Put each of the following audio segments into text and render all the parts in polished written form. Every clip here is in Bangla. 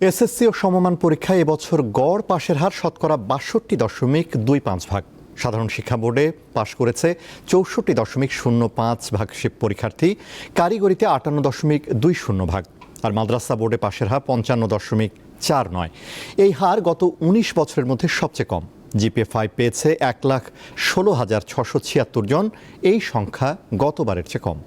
এসএসসি ও সমমান পরীক্ষায় এবছর গড় পাশের হার শতকরা ৬২.২৫%। সাধারণ শিক্ষা বোর্ডে পাশ করেছে ৬৪.০৫% পরীক্ষার্থী, কারিগরিতে ৫৮.২০%, আর মাদ্রাসা বোর্ডে পাশের হার ৫৫.৪৯। এই হার গত ১৯ বছরের মধ্যে সবচেয়ে কম। জিপিএ 5 পেয়েছে ১,১৬,৬৭৬ জন। এই সংখ্যা গতবারের চেয়ে কম।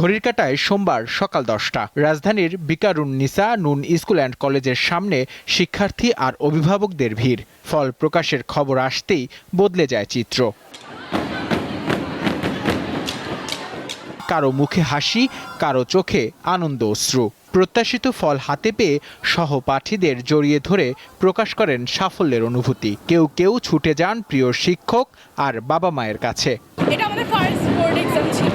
ঘড়ির কাঁটায় সোমবার সকাল 10টা। রাজধানীর বিকারুন নিসা নুন স্কুল অ্যান্ড কলেজের সামনে শিক্ষার্থী আর অভিভাবকদের ভিড়। ফল প্রকাশের খবর আসতেই বদলে যায় চিত্র। কারো মুখে হাসি, কারো চোখে আনন্দ অশ্রু। প্রত্যাশিত ফল হাতে পেয়ে সহপাঠীদের জড়িয়ে ধরে প্রকাশ করেন সাফল্যের অনুভূতি। কেউ কেউ ছুটে যান প্রিয় শিক্ষক আর বাবা মায়ের কাছে। এটা আমাদের ফার্স্ট বোর্ড এক্সাম ছিল,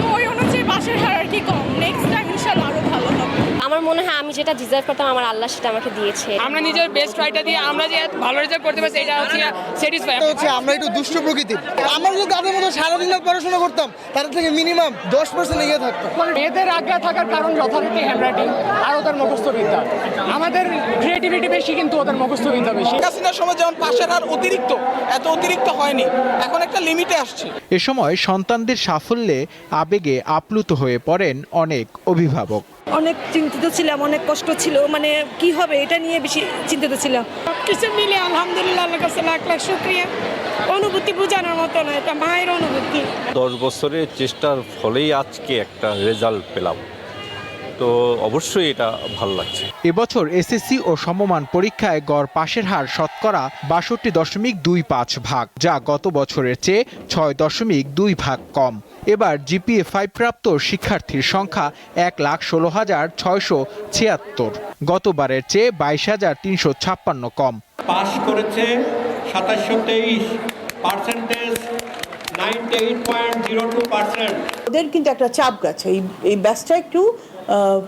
তো ওই অনুযায়ী পাশের হার আর কি কম। নেক্সট টাইম ইনশাআল্লাহ আরো ভালো হবে। আমার মনে হয় আমি যেটা ডিজার্ভ করতাম আমার আল্লাহ সেটা আমাকে দিয়েছে। আমরা নিজের বেস্ট ট্রাইটা দিয়ে আমরা যে ভালো রেজাল্ট করতে পারছি এটা হচ্ছে স্যাটিসফাই। আমরা একটু দুষ্ট প্রকৃতির। আমরা যদি তাদের মতো সারাদিন পড়াশোনা করতাম তাদের থেকে মিনিমাম 10% এগিয়ে থাকতাম। মেয়েদের আগ্রহ থাকার কারণ যথারীতি হ্যান্ডরাইটিং আর ওদের মুখস্থবিদ্যা। আমাদের ক্রিয়েটিভিটি বেশি কিন্তু ওদের মুখস্থবিদ্যা বেশি। কাসিনার সময় যেমন পাশের হার এত অতিরিক্ত হয়নি, এখন একটা লিমিটে আসছে। এ সময় সন্তানদের সাফল্যে আবেগে আপ্লুত হয়ে পড়েন অনেক অভিভাবক। অনেক চিন্তিত ছিলাম, অনেক কষ্ট ছিল, মানে কি হবে এটা নিয়ে বেশি চিন্তিত ছিলাম। কিছু মিলে আলহামদুলিল্লাহ আল্লাহর কাছে লাখ লাখ শুকরিয়া। অনুভূতি বোঝানোর মতো না, এটা মায়ের অনুভূতি। 10 বছরের চেষ্টার ফলেই আজকে একটা রেজাল্ট পেলাম, তো অবশ্যই এটা ভালো লাগছে। এবছর এসএসসি ও সমমান পরীক্ষায় গড় পাশের হার শতকরা ৬২.২৫%, যা গত বছরের চেয়ে ৬.২% কম। এবার জিপিএ 5 প্রাপ্ত শিক্ষার্থীর সংখ্যা ১,১৬,৬৭৬। গতবারের চেয়ে ২২,৩৫৬ কম। পাশ করেছে ২৭২৩, পার্সেন্টেজ 98.02%। ওদের কিন্তু একটা চাপ গেছে, এই ব্যাচটা একটু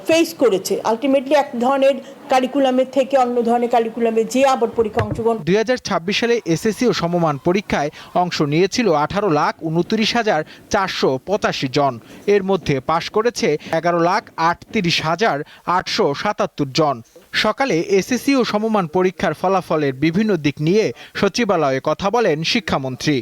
ফেস করেছে। আলটিমেটলি এক ধরনের কারিকুলামের থেকে অন্য ধরনের কারিকুলামে যে আবার পরীক্ষা অংশগ্রহণ। ২০২৬ সালে এসএসসি ও সমমান পরীক্ষায় অংশ নিয়েছিল ১৮,২৯,৪৮৫ জন। এর মধ্যে পাশ করেছে ১১,৩৮,৮৭৭ জন। সকালে এসএসসি ও সমমান পরীক্ষার ফলাফলের বিভিন্ন দিক নিয়ে সচিবালয়ে কথা বলেন শিক্ষামন্ত্রী।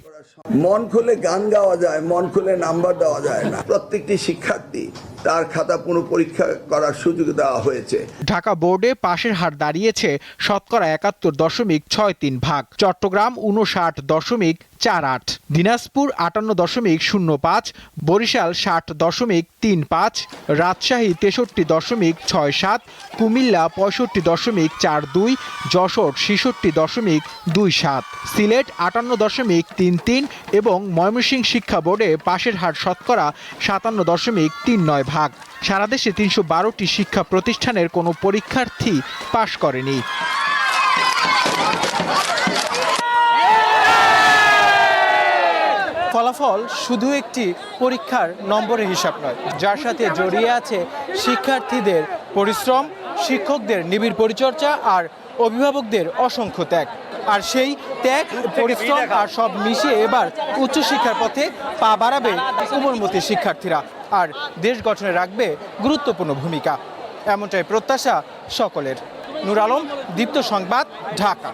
মন খুলে গান গাওয়া যায়, মন খুলে নাম্বার দেওয়া যায় না। প্রত্যেকটি শিক্ষার্থী তার খাতা পুনঃপরীক্ষা করার সুযোগ দেওয়া হয়েছে। ঢাকা বোর্ডে পাশের হার দাঁড়িয়েছে শতকরা ৭১.৬৩%, চট্টগ্রাম ৫৯.৪৮, দিনাজপুর ৫৮.০৫, বরিশাল ৬০.৩৫, রাজশাহী ৬৩.৬৭, কুমিল্লা ৬৫.৪২, যশোর ৬৬.২৭, সিলেট ৫৮.৩৩ এবং ময়মনসিংহ শিক্ষা বোর্ডে পাশের হার শতকরা ৫৭.৩৯%। সারা দেশে ৩১২টি শিক্ষা প্রতিষ্ঠানের কোনো পরীক্ষার্থী পাশ করেনি। ফলাফল শুধু একটি পরীক্ষার নম্বরের হিসাব নয়, যার সাথে জড়িয়ে আছে শিক্ষার্থীদের পরিশ্রম, শিক্ষকদের নিবিড় পরিচর্যা আর অভিভাবকদের অসংখ্য ত্যাগ। আর সেই ত্যাগ, পরিশ্রম আর সব মিশিয়ে এবার উচ্চশিক্ষার পথে পা বাড়াবে কোমলমতি শিক্ষার্থীরা, আর দেশ গঠনে রাখবে গুরুত্বপূর্ণ ভূমিকা। এমনটাই প্রত্যাশা সকলের। নূর আলম, দীপ্ত সংবাদ, ঢাকা।